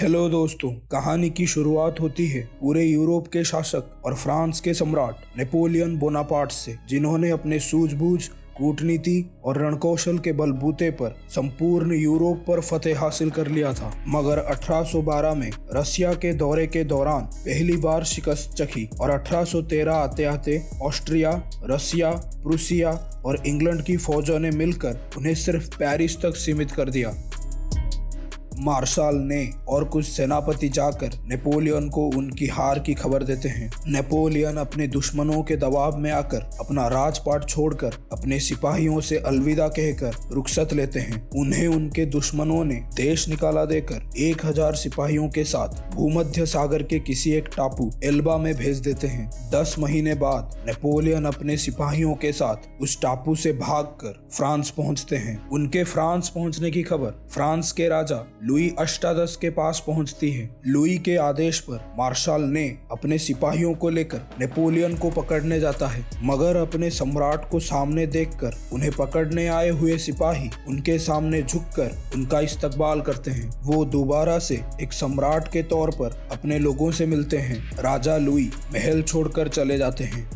Hello दोस्तों, कहानी की शुरुआत होती है पूरे यूरोप के शासक और फ्रांस के सम्राट नेपोलियन बोनापार्ट से, जिन्होंने अपने सूझबूझ, कूटनीति और रणकौशल के बलबूते पर संपूर्ण यूरोप पर फतेह हासिल कर लिया था। मगर 1812 में रसिया के दौरे के दौरान पहली बार शिकस्त चखी और 1813 आते आते ऑस्ट्रिया, रसिया, प्रूसिया और इंग्लैंड की फौजों ने मिलकर उन्हें सिर्फ पेरिस तक सीमित कर दिया। मार्शल ने और कुछ सेनापति जाकर नेपोलियन को उनकी हार की खबर देते हैं। नेपोलियन अपने दुश्मनों के दबाव में आकर अपना राजपाट छोड़कर अपने सिपाहियों से अलविदा कहकर रुखसत लेते हैं। उन्हें उनके दुश्मनों ने देश निकाला देकर 1000 सिपाहियों के साथ भूमध्य सागर के किसी एक टापू एल्बा में भेज देते हैं। 10 महीने बाद नेपोलियन अपने सिपाहियों के साथ उस टापू से भागकर फ्रांस पहुंचते हैं। उनके फ्रांस पहुंचने की खबर फ्रांस के राजा लुई अष्टादश के पास पहुंचती है। लुई के आदेश पर मार्शल ने अपने सिपाहियों को लेकर नेपोलियन को पकड़ने जाता है, मगर अपने सम्राट को सामने देखकर उन्हें पकड़ने आए हुए सिपाही उनके सामने झुककर उनका इस्तकबाल करते हैं। वो दोबारा से एक सम्राट के तौर पर अपने लोगों से मिलते हैं। राजा लुई महल छोड़कर चले जाते हैं।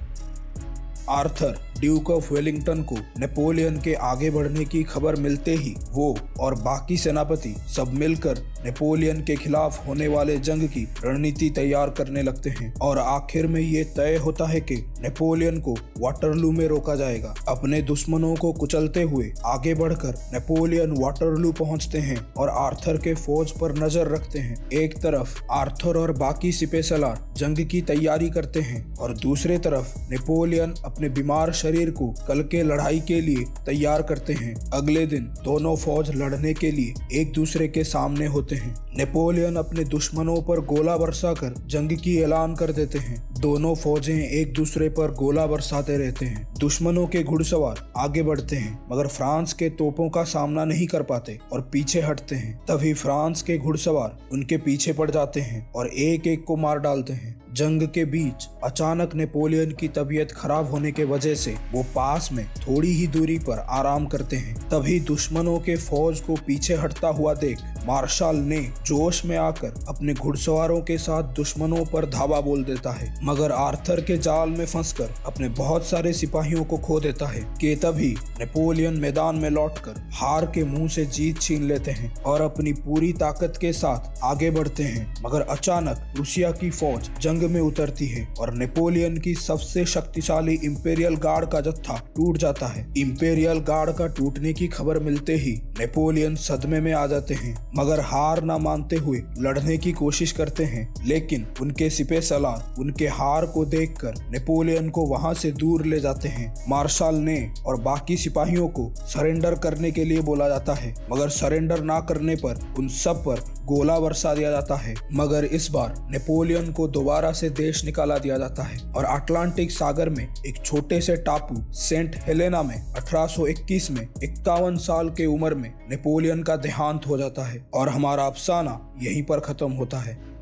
आर्थर ड्यूक ऑफ वेलिंगटन को नेपोलियन के आगे बढ़ने की खबर मिलते ही वो और बाकी सेनापति सब मिलकर नेपोलियन के खिलाफ होने वाले जंग की रणनीति तैयार करने लगते हैं और आखिर में ये तय होता है कि नेपोलियन को वाटरलू में रोका जाएगा। अपने दुश्मनों को कुचलते हुए आगे बढ़कर नेपोलियन वाटरलू पहुंचते हैं और आर्थर के फौज पर नजर रखते हैं। एक तरफ आर्थर और बाकी सिपहसालार जंग की तैयारी करते हैं और दूसरे तरफ नेपोलियन अपने बीमार शरीर को कल के लड़ाई के लिए तैयार करते हैं। अगले दिन दोनों फौज लड़ने के लिए एक दूसरे के सामने होते हैं। नेपोलियन अपने दुश्मनों पर गोला बरसाकर जंग की ऐलान कर देते हैं। दोनों फौजें एक दूसरे पर गोला बरसाते रहते हैं। दुश्मनों के घुड़सवार आगे बढ़ते हैं, मगर फ्रांस के तोपों का सामना नहीं कर पाते और पीछे हटते हैं। तभी फ्रांस के घुड़सवार उनके पीछे पड़ जाते हैं और एक एक को मार डालते हैं। जंग के बीच अचानक नेपोलियन की तबीयत खराब होने के वजह से वो पास में थोड़ी ही दूरी पर आराम करते हैं। तभी दुश्मनों के फौज को पीछे हटता हुआ देख मार्शल ने जोश में आकर अपने घुड़सवारों के साथ दुश्मनों पर धावा बोल देता है, मगर आर्थर के जाल में फंसकर अपने बहुत सारे सिपाहियों को खो देता है। कि तभी नेपोलियन मैदान में लौटकर हार के मुंह से जीत छीन लेते हैं और अपनी पूरी ताकत के साथ आगे बढ़ते हैं। मगर अचानक रूसिया की फौज जंग में उतरती है और नेपोलियन की सबसे शक्तिशाली इंपीरियल गार्ड का जत्था टूट जाता है। इंपीरियल गार्ड का टूटने की खबर मिलते ही नेपोलियन सदमे में आ जाते हैं, मगर हार ना मानते हुए लड़ने की कोशिश करते हैं। लेकिन उनके सिपहसालार उनके हार को देखकर नेपोलियन को वहां से दूर ले जाते हैं। मार्शल ने और बाकी सिपाहियों को सरेंडर करने के लिए बोला जाता है, मगर सरेंडर ना करने पर उन सब पर गोला बरसा दिया जाता है। मगर इस बार नेपोलियन को दोबारा से देश निकाला दिया जाता है और अटलांटिक सागर में एक छोटे से टापू सेंट हेलेना में 1821 में 51 साल के उम्र में नेपोलियन का देहांत हो जाता है और हमारा अफसाना यहीं पर खत्म होता है।